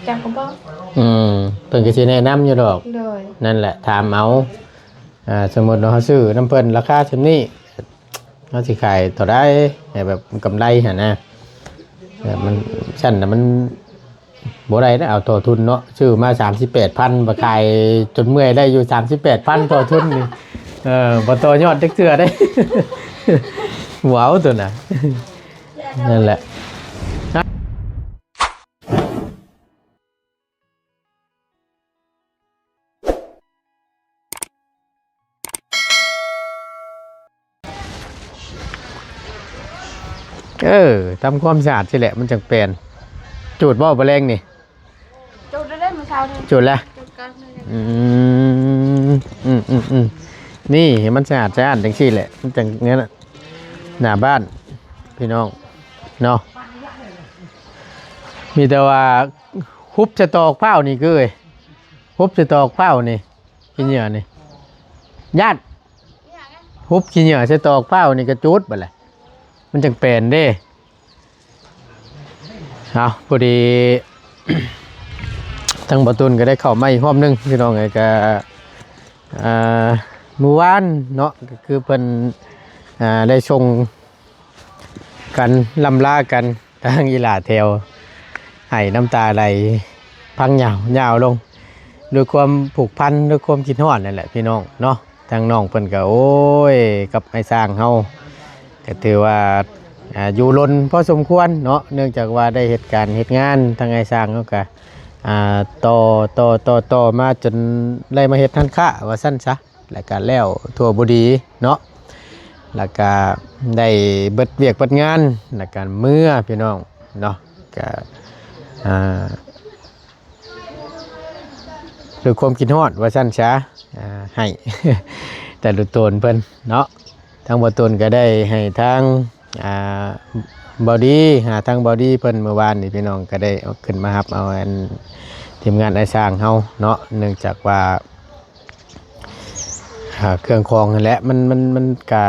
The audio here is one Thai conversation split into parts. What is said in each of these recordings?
จังก็บ่เพิ่นก็สิแนะนำอยู่ดอกเลยนั่นแหละถามเอาสมมุติว่าเฮาซื้อน้ำเพิ่นราคาส่ำนี้เฮาสิขายเท่าใดให้แบบกำไรหั่นนะมันชั้นน่ะมันบ่ได้เอาต่อทุนเนาะซื้อมา 38,000 บ่ขายจนเมื่อยได้อยู่ 38,000 ต่อทุนนี่บ่ต่อยอดจักเทื่อได้ ว้าวตัวน่ะนั่นแหละทำความสะอาดสิแหละมันจังเป็นจูดบ่แมลงนี่จุดได้เมื่อเช้านี่จูดแล้วจุดกันนี่มันสะอาดจังซี่แหละมันจังเงี้ยน่ะหน้าบ้านพี่น้องเนาะมีแต่ว่าฮุบจะตอกเป้านี่คือฮุบจะตอกเป้านี่ขี้เหงื่อนี่ญาติฮุบขี้เหงื่อจะตอกเป้านี่กระจุดบ่แหละมันจังเป็นเด้เอาพอดี ทั้งประตูนก็ได้เข้ามาอีกรอบนึงพี่น้องไงก็เมื่อวานเนาะก็คือเพิ่นได้ชงกันลำลากันทางอีหลาแถวให้น้ำตาไหลพังยาวลงด้วยความผูกพันด้วยความคิดฮอดนั่นแหละพี่น้องเนาะทางน้องเพิ่นก็โอ้ยกับไอ้สร้างเฮาก็ถือว่าอยู่ล้นพอสมควรเนาะเนื่องจากว่าได้เหตุการณ์เหตุงานทางไอ้สร้างเขาก็ต่อมาจนได้มาเฮ็ดทันค่าว่าสั้นซะแล้วก็แล้วทั่วบุรีเนาะแล้วก็ได้เบิดเวียกเบิดงานแล้วก็เมื่อพี่น้องเนาะก็ด้วยความคิดฮอดว่าสั้นซะให้ แต่ละตนเพิ่นเนาะทางบ่ตนก็ได้ให้ทางบอดี้ทางบอดี้เพิ่นเมื่อวานนี่พี่น้องก็ได้เอาขึ้นมารับเอาอันทีมงานไอ้สร้างเฮาเนาะเนื่องจากว่าเครื่องคองนั่นแหละมันกะ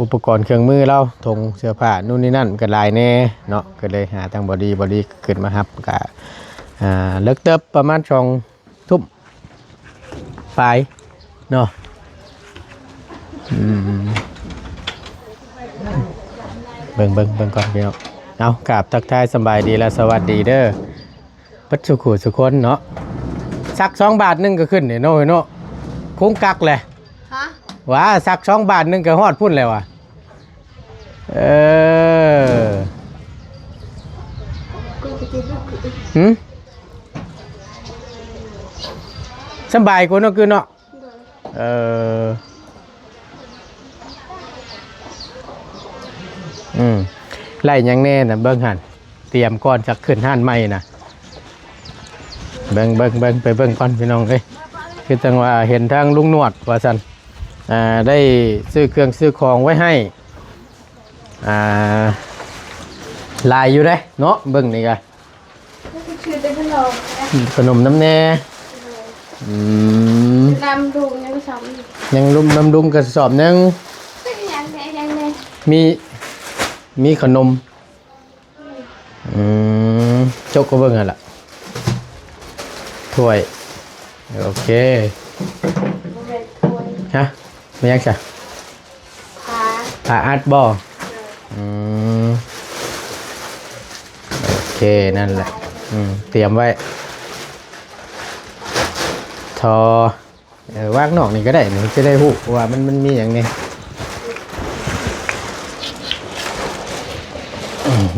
อุปกรณ์เครื่องมือเราธงเสื้อผ้านู่นนี่นั่นก็หลายแน่เนาะก็เลยหาทางบอดี้ขึ้นมารับกะเลิกเติบประมาณ2 ทุ่มไปเนาะเบิ่งก่อนพี่น้องเอากราบทักทายสบายดีและสวัสดีเด้อปัจจุบันสุคนเนาะสัก2 บาทนึงก็ขึ้นเนาะคุ้งกักเลยฮะว่าสัก2 บาทนึงก็ฮอดพุ่นเลยว่ะสบายกว่าเนาะคือเนาะไล่ยังแน่นะเบิ้งหันเตรียมก้อนจะขึ้นห้านใหม่นะเบิ้งไปเบิ้งก้อนพี่น้องเลยคือจังว่าเห็นทางลุงนวดว่าสันได้ซื้อเครื่องซื้อของไว้ให้ลายอยู่ได้เนาะเบิ้งนี่กันขนมน้ำแน่น้ำดุงยังสองยังน้ำดุงกระสอบนึงมีขนมจกก็เบิ่งหั่นล่ะถ้วยโอเคฮะไม่ยังจ้ะผ้าอัดบ่โอเคนั่นแหละเตรียมไว้ทอวางนอกนี่ก็ได้หนูจะได้ฮู้ว่ามันมีอย่างนี้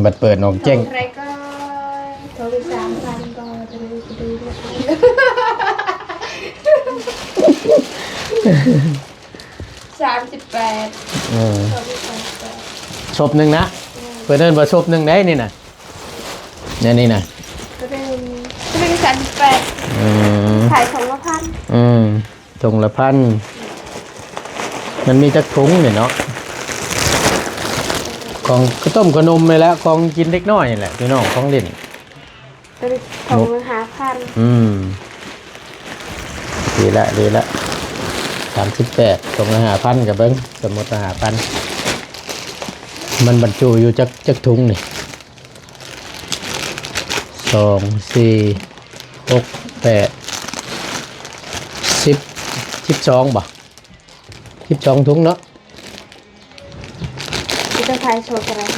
บัดเปิดนอกเจ้งอะไรก็โทรไป3,000ก็จะได้ดู38ศพหนึ่งนะเปิดเดินมาศพหนึ่งได้นี่นะนี่นะก็เป็น38ขายถุงละ1,000ถุงละ1,000มันมีจักถุงเนี่ยเนาะของข้าวต้มขนมไปแล้วของกินเล็กน้อยนี่แหละพี่น้องของเล่นของ5,000ดีละ38ของ5,000กับเบิ้งสมมติ5,000มันบรรจุอยู่จักถุงนี่2 4 6 8 10 12บ่12ถุงเนาะ ที่จะขายโชว์อะไร45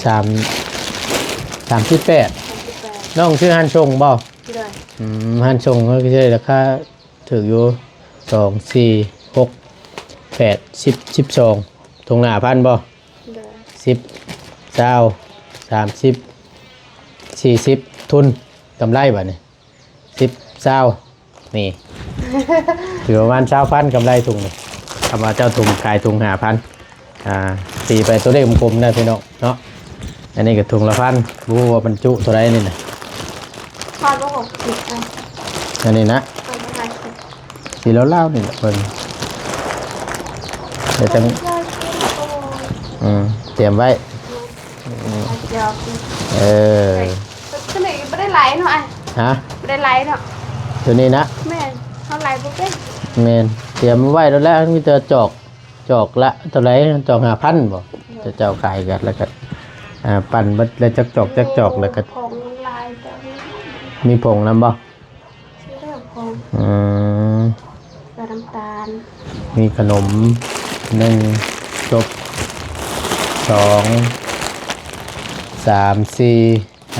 3 38 38 น้องชื่อฮันชงบ่ เลย ฮันชงก็ใช่ราคาถูกอยู่2 4 6 8 10 12ถุงหน้าพันบ่ เลย 10 20 30 40ทุนกำไรบ่นี่10 20นี่ ถือประมาณ20,000กำไรถุงนี่คำว่าเจ้าถุงขายถุง5,000ตีไปตัวเลขกลมๆได้พี่น้องเนาะอันนี้ก็ถุงละพันรู้ว่าบรรจุตัวใดนี่นะ ทอดก็60นะ อันนี้นะ ทอดประมาณ10 สีเล่าๆนี่แหละเพิ่นเดี๋ยวจะเตรียมไว้ เดี๋ยว เออ ก็เลยไม่ได้ไลฟ์เนาะไอ้ ฮะ ไม่ได้ไลฟ์เนาะ ตัวนี้นะ แม่เขาไลฟ์ปุ๊บเป็น เมนเตรียมไว้แล้วแล้วมีแต่จอกละตัวไหนจอก5,000บ่จะเจ้าขายกันแล้วก็ปั่นเบิดแล้วจักจอกแล้วก็ ของไลฟ์แต่ มีผงนำบ่ ชื่อเรื่องของ อืม กระน้ำตาล มีขนม1จบ2 3 4 5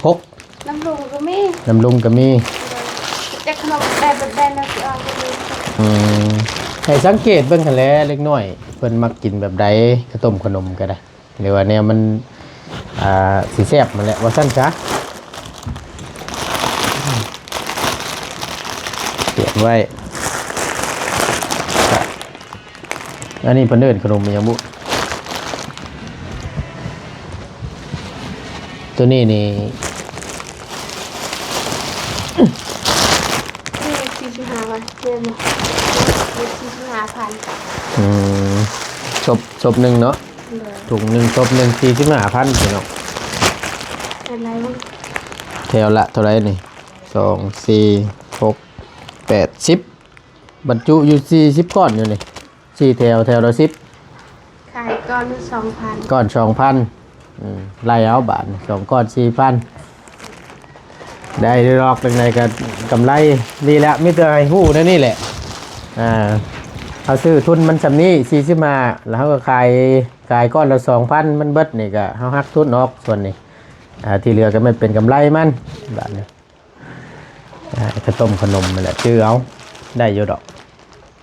6 น้ำลุงก็มี น้ำลุงก็มี จะขนมแบนนะสิเอาไปเลย ให้สังเกตเบิ่งคั่นแหละเล็กน้อยเพิ่นมักกินแบบใดข้าวต้มขนมก็ได้หรือว่าแนวมันสิแซ่บมันแหละว่าซั่นซะเก็บไว้อันนี้เพิ่นเอิ้นขนมอิหยังบุตัวนี้นี่ นี่45วันเดือน45,000 ศพหนึ่งเนาะ เลย ถุงหนึ่งศพหนึ่ง45,000พี่น้อง อะไรวะ แถวละเท่าไรนี่2 4 6 8 10บรรจุอยู่40ก้อนอยู่นี่4แถวละ10 ขายก้อน2,000 ก้อน 2,000ไล่เอาบาท2ก้อน 4,000ได้รอกเป็นไงกันกำไรดีแล้วมิแต่ให้ฮู้นั่นนี่แหละเขาซื้อทุนมันสำนี้40แล้วเขาก็ขายก้อนละ 2,000มันเบิดนี่ก็เขาหักทุนออกส่วนนี้ที่เหลือก็ไม่เป็นกำไรมันแบบนี้ข้าวต้มขนมนั่นแหละชื่อเอาได้เยอะดอก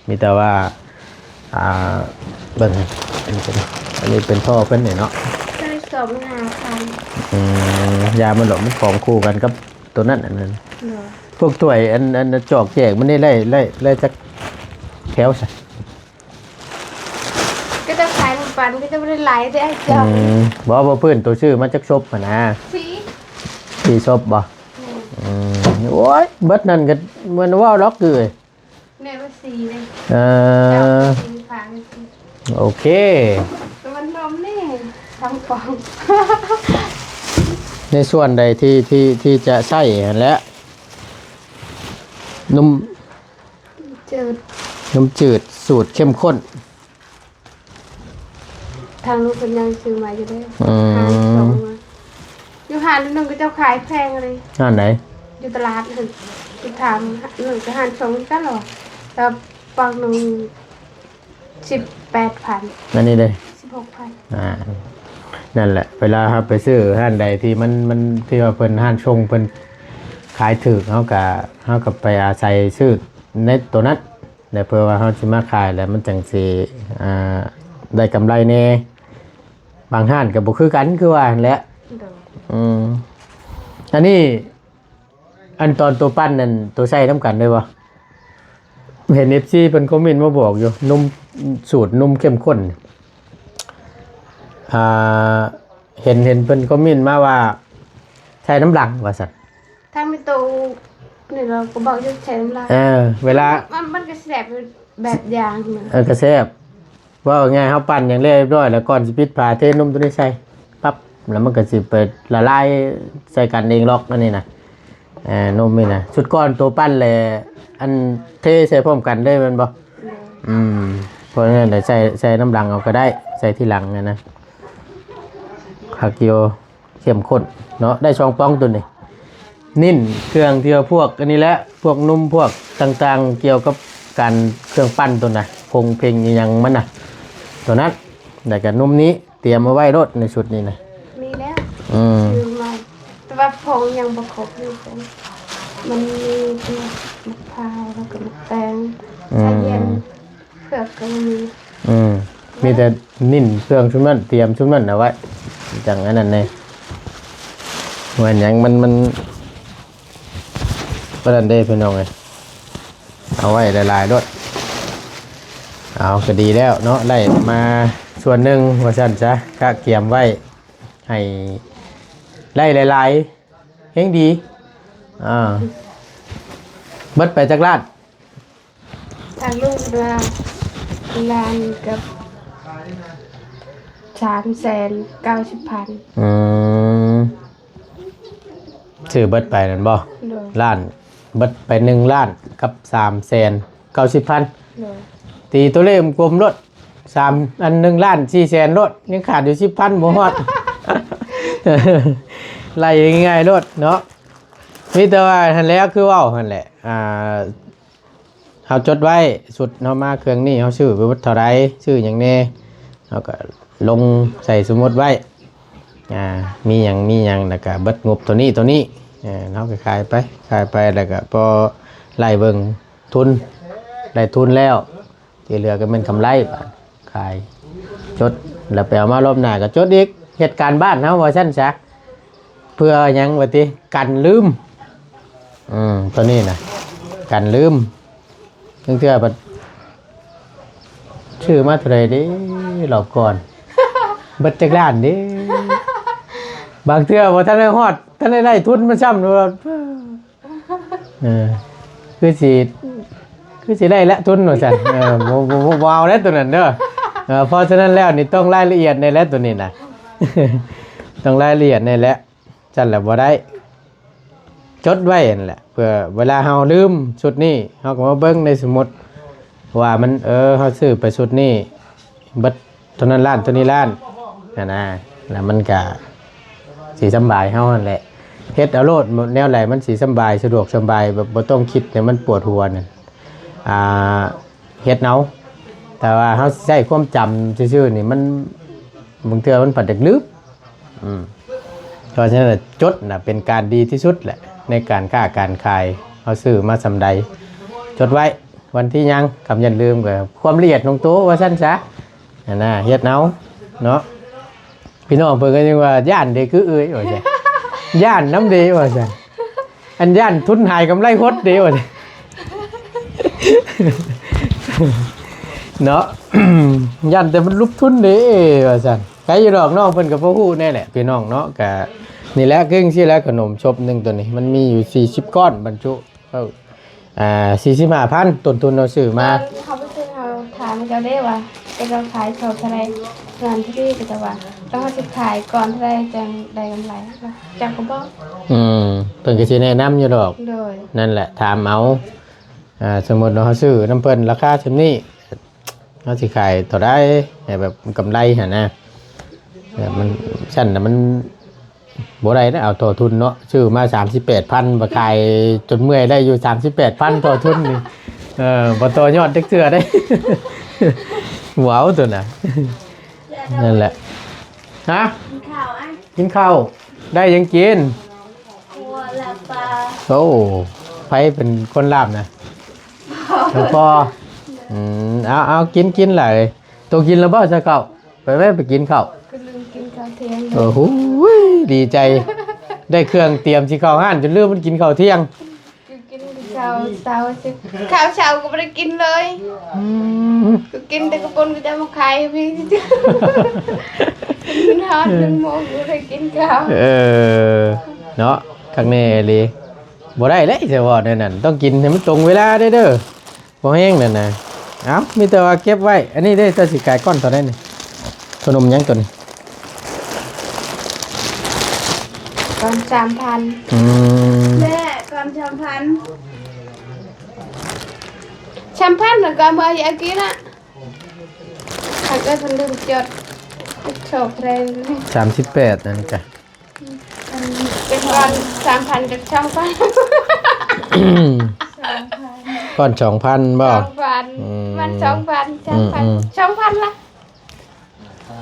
มีแต่ว่าเบิ่งอันนี้เป็นพ่อเพิ่นนี่เนาะ ได้25,000 ยามันหลอกมันของคู่กันกับตัวนั้นอันนั้น เหรอ พวกถ้วยอันจอกแจกมันได้ไล่จักแถวใส่ ก็จะขายน้ำปันก็จะไม่ได้ไลฟ์ได้เจ้า บ่เพิ่นตัวชื่อมันจักซบนะ สี สีซบบ่โอ้ยเบิดนั่นก็มันว่าล็อกเลย เนี่ยว่าสีเลย เอ เจ้า อ สีฟ้าเลยสี โอเค แต่มันนมนี่ทำฟอง ในส่วนใดที่จะใช้หั่นแหละนม จืด นมจืดสูตรเข้มข้น ทางลูกเป็นยังซื้อมาอยู่ได้ อืม หาส่งมาอยู่หาหนึ่งก็เจ้าขายแพงเลย งานไหน อยู่ตลาดหนึ่งไปถามหนึ่งก็หารสองกันหรอแต่ปังหนึ่ง18,000 นั่นนี่เลย 16,000 นั่นแหละเวลาครับไปซื้อห้านใดที่มันที่ว่าเพิ่นห้านชงเพิ่นขายถูกเฮาก็ไปอาศัยซื้อในตัวนั้นแต่เพื่อว่าเฮาสิมาขายแล้วมันจังสิได้กำไรแน่บางห้านก็บ่คือกันคือว่าหั่นแหละ เด้อ อันนี้อันตอนตัวปั้นนั่นตัวใส่น้ำกันได้บ่เห็น FC เพิ่นคอมเมนต์มาบอกอยู่นมสูตรนมเข้มข้นเห็นเพิ่นคอมเมนต์มาว่าใช้น้ำหลังว่าซั่น ถ้าไม่โตนี่เราก็บอกจะใช้น้ำลาย เวลา มันก็แสบแบบอย่างเหมือน กระแซบว่าง่ายเฮาปั้นอย่างเรียบร้อยแล้วก่อนสิปิดฝาเทนมตัวนี้ใส่ปั๊บแล้วมันก็สิเปิดละลายใส่กันเองล็อกนั่นนี่นะนมนี่นะชุดก้อนตัวปั้นเลยอันเทใส่พร้อมกันได้แมันบ่เพราะงั้นเดี๋ยวใส่น้ำหลังเอาก็ได้ใส่ที่หลังนะผักเกียวเข้มข้นเนาะได้ช่องป้องตัวนี้ นิ่นเครื่องที่ว่าพวกอันนี้แหละพวกนุ่มพวกต่างๆเกี่ยวกับการเครื่องปั้นตัวน่ะพงเพลงอหยังมันน่ะตัวนั้นแต่กับนุ่มนี้เตรียมมาไว้รถในชุดนี้นะ มีแล้วซื้อมาแต่ว่าผงยังบ่ครบอยู่มันมีตัวมะพร้าวแล้วก็มะแตงชาเย็นเผือกก็มีแต่นิ่นเครื่องชุดนั้นเตรียมชุดนั้นเอาไว้จังอันนั้นเลยเหมือนอย่างมันประเด็นได้พี่น้องเลยเอาไว้หลายๆรถเอาก็ดีแล้วเนาะได้มาส่วนหนึ่งว่าฉันจะก็เกียมไว้ให้ไล่หลายๆเฮงดีเบิดไปจากลาด ทางลูกลานกับ390,000ชื่อเบิดไปนั่นบ่ล้านเบิดไป1 ล้านกับ390,000ตีตัวเลขกลมรถ3อัน1 ล้าน4แสนรถยังขาดอยู่10,000บ่ฮอด ไล่ง่ายๆรถเนาะมีแต่ว่าหั่นแล้วคือเว้าหั่นแหละเฮาจดไว้สุดเฮามาเครื่องนี้เฮาชื่อไปวัดเท่าใดชื่อหยังแน่เฮาก็ลงใส่สมมุติไว้มีหยังแล้วก็เบิดงบตัวนี้เฮาก็ขายไปแล้วก็พอไล่เบิ่งทุนได้ทุนแล้วที่เหลือก็เป็นกำไรขายจดแล้วไปเอามารอบหน้าก็จดอีกเหตุการณ์บ้านเฮาว่าซั่นซะเพื่อหยังว่าติกันลืมตัวนี้น่ะกันลืมเทื่อบัดชื่อมาเท่าไหร่เด้รอบก่อนเบิดจักล้านเด้บางเทื่อบ่ทันได้ฮอดทันได้ทุนมาซ้ำว่าคือสิได้ละทุนว่าซั่นบ่เอาแล้วตัวนั้นเด้อเพราะฉะนั้นแล้วนี่ต้องรายละเอียดในแล้วตัวนี้น่ะต้องรายละเอียดในแล้วจั่นแหละบ่ได้จดไว้นั่นแหละเพื่อเวลาเฮาลืมชุดนี้เฮาก็มาเบิ่งในสมุดว่ามันเฮาซื้อไปชุดนี้เบิดเท่านั้นล้านตัวนี้ล้านนะแล้วมันก็สิสำบายเฮานั่นแหละเฮ็ดเอาโลดแนวไหนมันสิสำบายสะดวกสบายแบบบ่ต้องคิดให้มันปวดหัวนั่นเฮ็ดเอาแต่ว่าเฮาใช้ความจำซื่อๆนี่มันบางเทื่อมันปัดดึกลืมเพราะฉะนั้นจดน่ะเป็นการดีที่สุดแหละในการค้าการขายเอาซื้อมาสำใดจดไว้วันที่ยังคำยันลืมกับความละเอียดลงตัวว่าสั้นซะนะเฮ็ดเอาเนาะพี่น้องเพิ่นก็ยังว่าย่านเด็กคือเอ้ยว่าซั่นย่านน้ำเดว่าซั่นอันย่านทุนหายกำไรหดเดว่าซั่นเนาะ ย่านแต่มันลุกทุนเด้ว่าซั่นใครอยู่ดอกน้องเพิ่นก็บ่ฮู้แน่แหละพี่น้องเนาะก็นี่แหละครึ่งสิแล้วขนมชบนึงตัวนี้มันมีอยู่40ก้อนบรรจุ45,000ต้นทุนเราซื้อมาเขาไปซื้อเขาถามเจ้าได้ว่าจะขายเขาเท่าไรงานที่นี่ก็จะว่าต้องมาสิขายก่อนเท่าไรจังได้กำไรจังก็บอกเพิ่นก็สิแนะนำอยู่ดอกนั่นแหละถามเอาสมมุติเราซื้อน้ำเพิ่นราคาเท่านี้เฮาสิขายเท่าใดให้แบบกำไรหั่นนะแบบมันชั้นน่ะมันบ่ได้นะเอาต่อทุนเนาะชื่อมา 38,000 บ่ขายจนเมื่อยได้อยู่ 38,000 ต่อทุนนี่บ่ต่อยอดจักเทื่อได้ ว้าวตัวน่ะนั่นแหละฮะกินข้าวได้ยังกินหัวละปลาโอ้ไผเป็นคนลาบนะพอเอากินเลยตัวกินแล้วบ่ซะเก่าไปกินข้าวโอ้โหดีใจได้เครื่องเตรียมสิเข้าห้านจนลืมมันกินข้าวเที่ยงกินข้าวเช้าสิข้าวเช้าก็ไม่ได้กินเลยก็กินแต่กระปุกก็จะมาขายพี่กินฮอด1 โมงก็ได้กินข้าวเนาะข้างในเลยบ่ได้เลยจะว่านั่นต้องกินให้มันตรงเวลาได้เด้อบ่แห้งนั่นน่ะเอ้ามีแต่ว่าเก็บไว้อันนี้ได้แต่สิกายก้อนต่อได้นี่ขนมยังตัวนี้ก่อน 3,000แม่ก่อน 3,000แล้วก็มาอยากกินอ่ะถ้าเกิดฉันลืมจดโชคแรง38นั่นจ้ะเป็น ก่อน3,000กับ2,000 ก่อน2,000บ่ 2,000มัน2,000 3,000 2,000ละ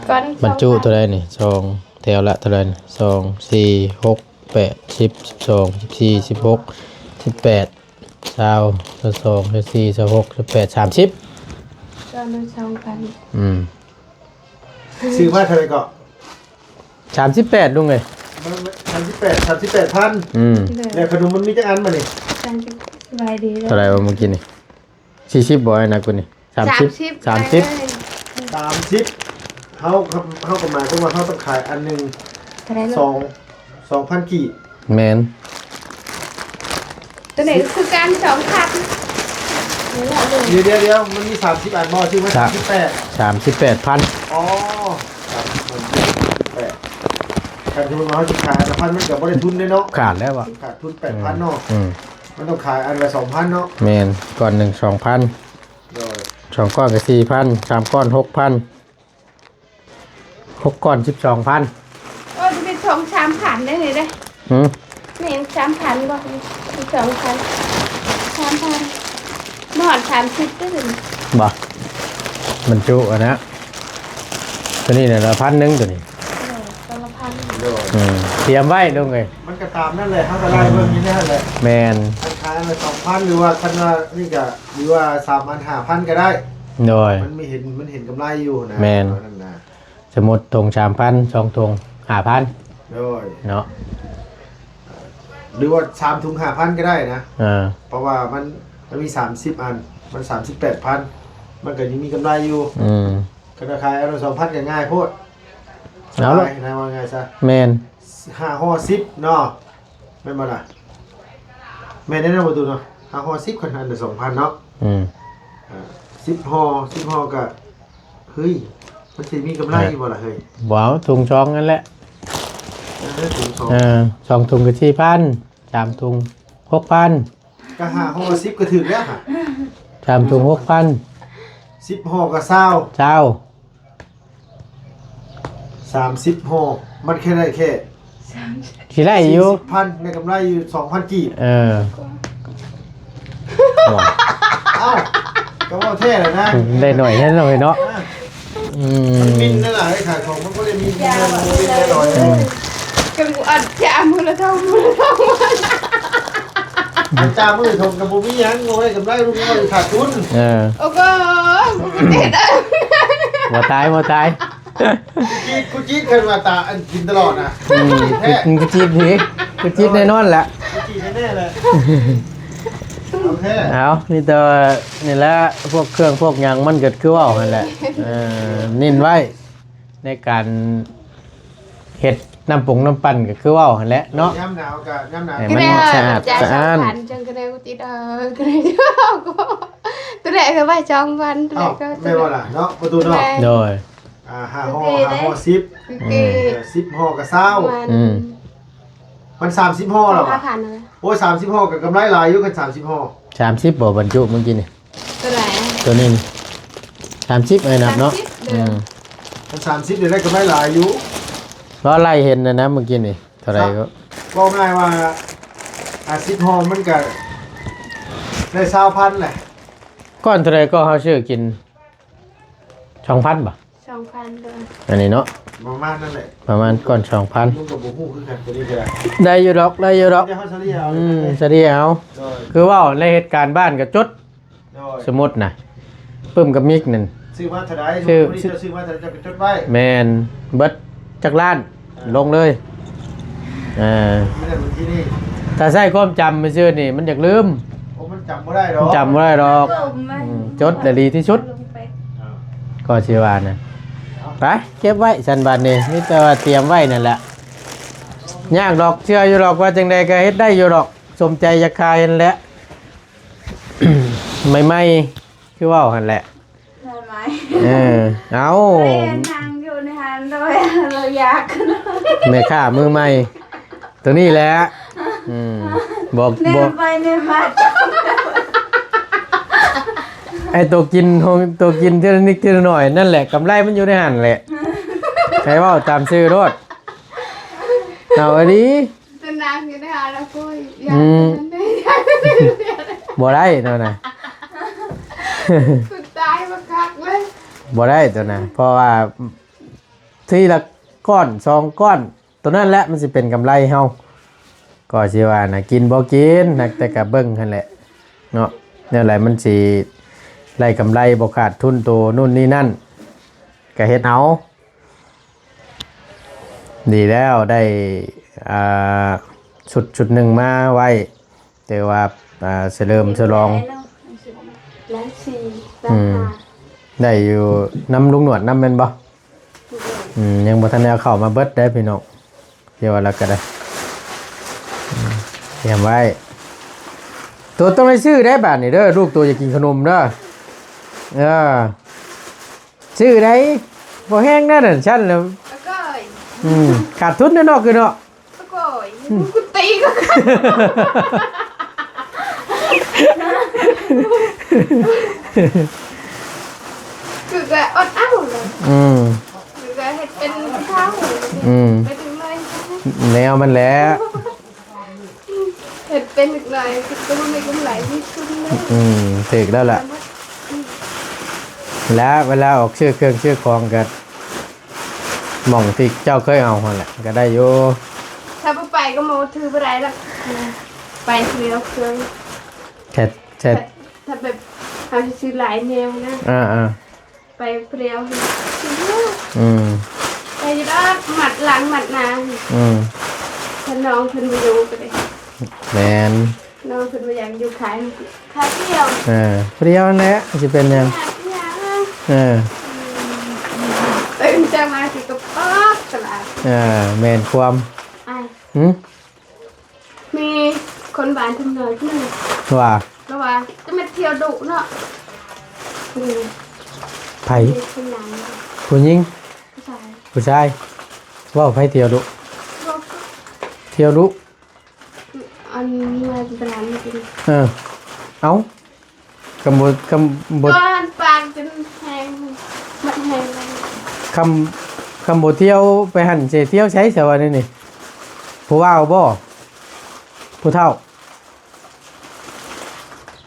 ก่อน บรรจุเท่าไรนี่ซองแถวละเท่าไรนี่2 4 6 8 10 12 14 16 18 20 22 24 26 28 30ก่อนมัน2,000 ซื้อมาเท่าไหร่ก็ 38ลุงเอ้ย 38,000แล้วขนมมันมีจักอันมานี่ สบายดีเลย เท่าไรวะเมื่อกี้นี่40บ่ไอ้นะกูนี่30 30เฮาก็หมายความว่าเฮาต้องขายอันหนึง เท่าไหร่ลูก 2,000กีบ แม่น ตัวไหนคือการ2,000นี่แหละลูก เดี๋ยวมันมี30อันบ่ซื้อมา38 38,000 อ๋อ38การที่มันมาเฮาสิขายอันละพันมันก็บ่ได้ทุนเด้เนาะ ขาดแล้ววะ ขาดทุน 8,000เนาะ อืม มันต้องขายอันละ 2,000เนาะ แม่นก้อนหนึ่ง 2,000 โดย 2ก้อนก็4,000 3ก้อน 6,000 6ก้อน 12,000 โอ้จะเป็น2-3,000ได้เลยเด้ หืม นี่3,000บ่2,000 3,000บ่ฮอด30ได้เลย บ่บรรจุอ่ะนะตัวนี้เนี่ยละ1,000ตัวนี้ ตัวละพัน โดย เตรียมไว้ลุงเอ้ย มันก็ตามนั่นแหละเฮาก็ไล่เบิ่งอยู่นั่นแหละ แม่น คันขายอันละ2,000หรือว่าคันว่านี่ก็หรือว่า3,000 5,000ก็ได้ โดย มันเห็นกำไรอยู่นะ แม่น นั่นนะ สมมุติถุง 3,000 2ถุง 5,000 โดย เนาะ หรือว่า3ถุง 5,000ก็ได้นะ อ่า เพราะว่ามันมี30อันมัน 38,000มันก็ยังมีกำไรอยู่ คันราคายอันละ2,000ก็ง่ายโพด เอาละ นายว่าไงซะ แม่น 5ห่อ10เนาะแม่นบ่ล่ะแม่นแน่นอนบ่ตูเนาะ5ห่อ10คันอันละ2,000เนาะ 10ห่อก็เฮ้ยมันสิมีกำไรอยู่บ่ล่ะเฮ้ย บ่เอาถุงช่องนั่นแหละ ถุงสอง 2ถุงก็4,000 3ถุง 6,000 ก็5ห่อ10ก็ถึงแล้วค่ะ 3ถุง 6,000 10ห่อก็20 เจ้า 30ห่อมันแค่ได้แค่ สิได้อยู่ 40,000ได้กำไรอยู่ 2,000กีบ ว้า เอ้าก็ว่าแท้แล้วนะ ได้หน่อยแน่หน่อยเนาะ มันมินนั่นแหละไอ้ขายของมันก็เลยมีมินได้หน่อย กำลังอัดจะมือละเท่ามือละเท่า มันจ้ามือทงกับบุมียังโง่ได้กำไรลูกน้อยขาดทุน โอ้ก็เด็ด บ่ตายบ่ตาย กูจี๊ดเคยมาตาอันกินตลอดนะแท้ กูจีบผีกูจีบแน่นอนแหละ กูจี๊ดแน่เลยโอเค เอานี่ตัวนี่แหละพวกเครื่องพวกหยังมันเกิดคือเว่านั่นแหละนิ่นไว้ในการเฮ็ดน้ำปรุงน้ำปั่นก็คือเว่าหั่นแหละเนาะ ย่ำหนาวกับย่ำหนาว มันสะอาด จ่าย สะอาด 2,000จังก็ได้กูติดก็ได้ตัวแรกก็ว่า2,000ตัวแร อ้าว กก็ ไม่ว่าล่ะเนาะประตูเนาะ โดย 5ห่อ10 10ห่อกับ20มัน30ห่อหรอ 5,000เลย โอ้ย30ห่อกับกำไรหลายอยู่กัน30ห่อ 30บ่บรรจุเมื่อกี้นี่ ตัวไหน ตัวนี้นี่30ไอ้นับเนาะ มัน30เดี๋ยวได้กำไรหลายอยู่ เพราะไล่เห็นนะเมื่อกี้นี่เท่าไหร่ก็ บอกง่ายว่า10ห่อมันก็ได้20,000แหละ ก้อนเท่าไหร่ก็เฮาซื้อกิน 2,000บ่ 2,000เลย อันนี้เนาะ ประมาณนั่นแหละ ประมาณก้อน 2,000 มึงกับบุหูคือกันตัวนี้ก็ได้ ได้อยู่ดอกได้อยู่ดอก เดี๋ยวเขาเฉลี่ยเอา เสดีเอา โดย คือเว่าในเหตุการณ์บ้านก็จด โดย สมมุติน่ะปึ้มกับมิกนั่น ซื้อมาเท่าไหร่ ซื้อ วันนี้จะซื้อมาเท่าไหร่จะไปจดไว้ แมนเบิดจักล้านลงเลยอ่า ไม่ได้เหมือนที่นี่ ถ้าใช้ความจำไปซื้อนี่มันอยากลืม โอ้มันจำไม่ได้หรอก จำบ่ได้หรอกจดและดีที่สุดก็สิว่านะไปเก็บไว้สันบาดนี่นี่แต่ว่าเตรียมไว้นั่นแหละยากดอกเชื่ออยู่ดอกว่าจังใดก็เฮ็ดได้อยู่ดอกสมใจอยากคายนั่นแหละ ไม่คือเว่าหั่นแหละ ได้ไหม เอา เรียนนั่งอยู่ในหันโดยเราอยากนะ แม่ข้ามือใหม่ตัวนี้แหละบอก เรีย บอน ก ไปเรียนมา ไอ้ตัวกินทีละนิดทีละหน่อยนั่นแหละกำไรมันอยู่ในหันแหละใครว่าตามซื้อรถเอาอันนี้ ตัวนาง อยู่ในหาแล้วก็อยากนั้นได้อยาก บ่ได้ตัวน่ะ สุดท้ายมาคักเลย บ่ได้ตัวน่ะเพราะว่าทีละก้อนสองก้อนตัวนั้นแหละมันสิเป็นกำไรเฮาก็สิว่าน่ะกินบ่กินนักแต่ก็เบิ่งหั่นแหละเนาะแนวไหนมันสิได้กำไรบ่ขาดทุนโตนู่นนี่นั่นก็เฮ็ดเอาดีแล้วได้ชุดหนึ่งมาไว้แต่ว่าเฉลิมฉลอง ล้านสี่ล้านห้า ได้อยู่น้ำลุงหนวดน้ำเป็นบ่ยังบ่ทันได้เอาเข้ามาเบิดได้พี่น้องเดี๋ยวเราก็ได้เตรียมไว้ตัวต้องได้ชื่อได้บาดนี่เด้อลูกตัวอยากกินขนมเด้อชื่อได้บ่แห้งแน่นั่นฉันแล้ว แล้วก็ ขาดทุนแน่นอนคือเนาะ แล้วก็กูตีก็คือก็อดอ้าวเลยคือก็เห็ดเป็นเท้าไปถึงเลย แนวมันแล้ว เห็ดเป็นอีกเลยคือก็ไม่กำไรที่สุดเลย ถึกแล้วล่ะแล้วเวลาออกชื่อเครื่องชื่อของกันหม่องที่เจ้าเคยเอาหั่นแหละก็ได้อยู่ ถ้าไปก็โมถือไปไรล่ะไปคือเราเคย แค่ ถ้าแบบเขาจะซื้อหลายแนวนะ ไปเปรี้ยวไปยอดหมัดหลังหมัดหนาถ้าน้องขึ้นไปอยู่ก็ได้ แมน น้องขึ้นไปอยากอยู่ขายขายเปรี้ยว เปรี้ยวนั่นแหละจะเป็นยังตื่นจะมาสิกับป๊อกตลาด แมนความ มีคนบ้านทำหน่อยที่นึง ว่า แล้วว่าจะมาเที่ยวดุเนาะ ไผ่ คนหลัง ผู้หญิง ผู้ชาย ว่าไผ่เที่ยวดุเที่ยวดุ อันนี้มาตลาดนี่กิน เอากำบด ก็ปากจนแห้งมันแห้งเลย คำบดเที่ยวไปหันเจเที่ยวใช้เสวานี่นี่ผู้ว่าบ่ผู้เฒ่า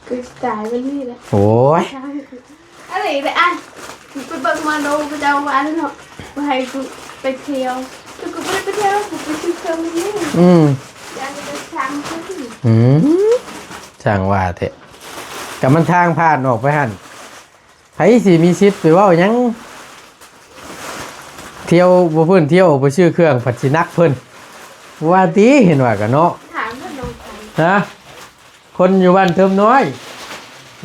คือจ่ายวันนี้แหละ โอ้ย อะไรเลยอ่ะไปเบิกมาดูไปเจ้าวันเนาะไปให้กูไปเที่ยวกูไม่ได้ไปเที่ยวกูไปซื้อเครื่องนี่อยากจะทำเขาที่ ช่างว่าเถอะกับมันทางผ่านออกไปหันไผสิมีชิดไปว่าหยังเที่ยวบ่เพิ่นเที่ยวบ่ชื่อเครื่องผัดสินักเพิ่นว่าติเห็นว่ากันเนาะ ถามว่าน้องใคร นะคนอยู่บ้านเทิมน้อย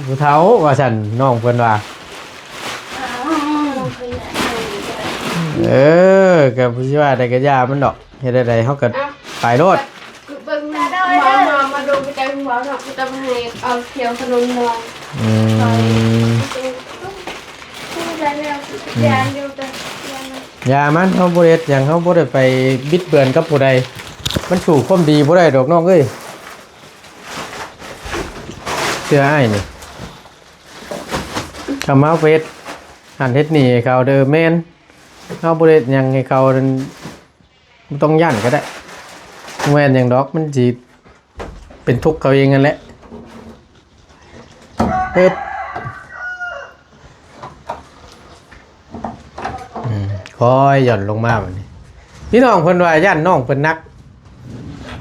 ผู้เฒ่าว่าซั่นน้องเพิ่นว่าก็บ่สิว่าได้ก็ย่ามันดอกเฮ็ดได้เฮาก็ไปโลด เบิ่งมาดูไปเจ้าหัวเนาะกูจะให้เอาเที่ยวถนนหน่อยอย่ามันเฮาบ่ได้หยังเฮาบ่ได้ไปบิดเบือนกับผู้ใดมันสู่ความดีบ่ได้ดอกน้องเอ้ยเชื่ออ้ายนี่คำเอาเฟซหันเฮ็ดหนี่ให้เขาเด้อแม่นเฮาบ่ได้หยังให้เขานั่นบ่ต้องย่านก็ได้แม่นหยังดอกมันสิเป็นทุกข์เขาเองนั่นแหละปึ๊บคอยหย่อนลงมาแบบนี้พี่น้องเพิ่นว่าย่านน้องเพิ่นนัก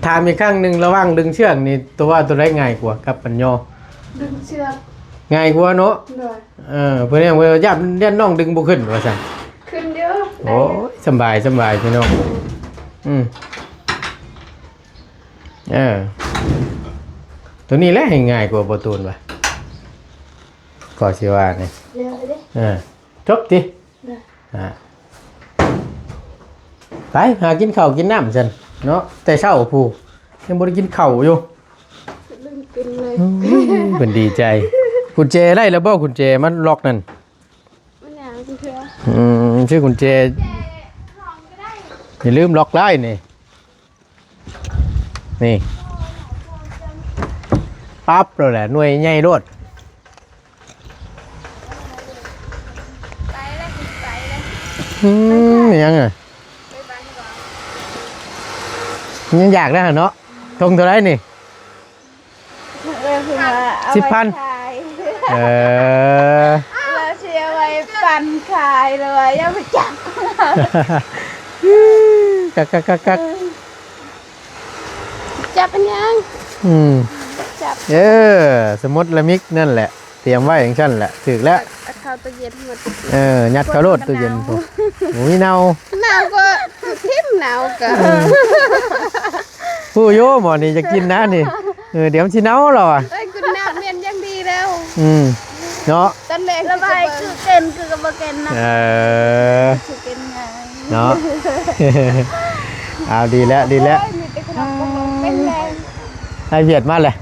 ถามอีกครั้งหนึงระหว่างดึงเชือกนี่ตัวว่าตัวใดง่ายกว่ากับปัญญอ ดึงเชือก ง่ายกว่าเนาะ เลย เพิ่นยังว่าย่านน้องดึงบ่ขึ้นว่าซั่น ขึ้นเยอะ โอ้ยสบายพี่น้องตัวนี้แหละให้ง่ายกว่าประตูนว่ะก็สิว่านี่ เร็วเลย จบติไปหากินข้าวกินน้ำซั่นเนาะแต่เช้าผู้ยังบ่ได้กินข้าวอยู่ ลืมกินเลย เพิ่นดีใจกุญแจได้แล้วบ่กุญแจมันล็อกนั่น มันอย่างเพื่อ ชื่อกุญแจอย่าลืมล็อกได้นี่ปั๊บแล้วแหละหน่วยใหญ่โลด ไปเลยไปเลย ยังไงยังอยากได้เหรอเนาะ ไ ทงเท่าไรนี่ เราคือว่าเอา 10,000 ไว้ขาย เออ เราเชียร์ไว้ปั่นขายเลยอย่าไปจับ กัก จับเป็นยัง อืม จับ สมมติละมิกนั่นแหละ เตรียมไว้อย่างฉันแหละถึกแล้ว เอาเข้าตู้เย็นหมด ยัดเข้าโลดตู้เย็นผมหมูเน่า หนาวก็ทิ่มหนาวก็ ผู้โยหมอนี่จะกินนะนี่เดี๋ยวมันสิเน่าหรอ เอ้ยคุณน้ำเรียนยังดีแล้ว เนาะ ตอนแรก ระบายคือเก่นคือกระบเก่นนะ คือเก่นไง เนาะ เอาดีแล้วดีแล้ว มีแต่ขนมปังเป็นแรง ให้เวียดมาเลย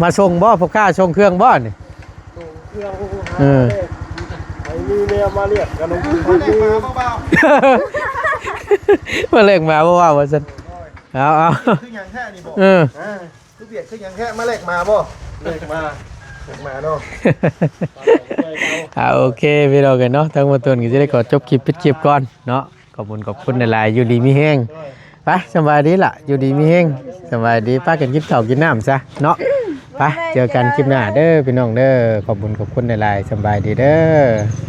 มาชงบ่พวกข้าชงเครื่องบ่นี่ เครื่อง ไอ้ มีแมวมาเรียกกันลงมาเรียกมาเบา มาเล่งมาบ่ว่าซั่นเอา ๆคือหยังแค่นี่บ่คือเบียดคือหยังแค่มาเรียกมาบ่เรียกมาเนาะ โอเคพี่น้องกันเนาะทั้งหมดตัวนี้จะได้ขอจบคลิปปิดคลิปก่อนเนาะขอบคุณหลายๆอยู่ดีมีแห้งไปสบายดีล่ะอยู่ดีมีแห้งสบายดีป้ากันกินข้าวกินน้ำซะเนาะไปเจอกันคลิปหน้าเด้อพี่น้องเด้อขอบคุณหลายๆสบายดีเด้อ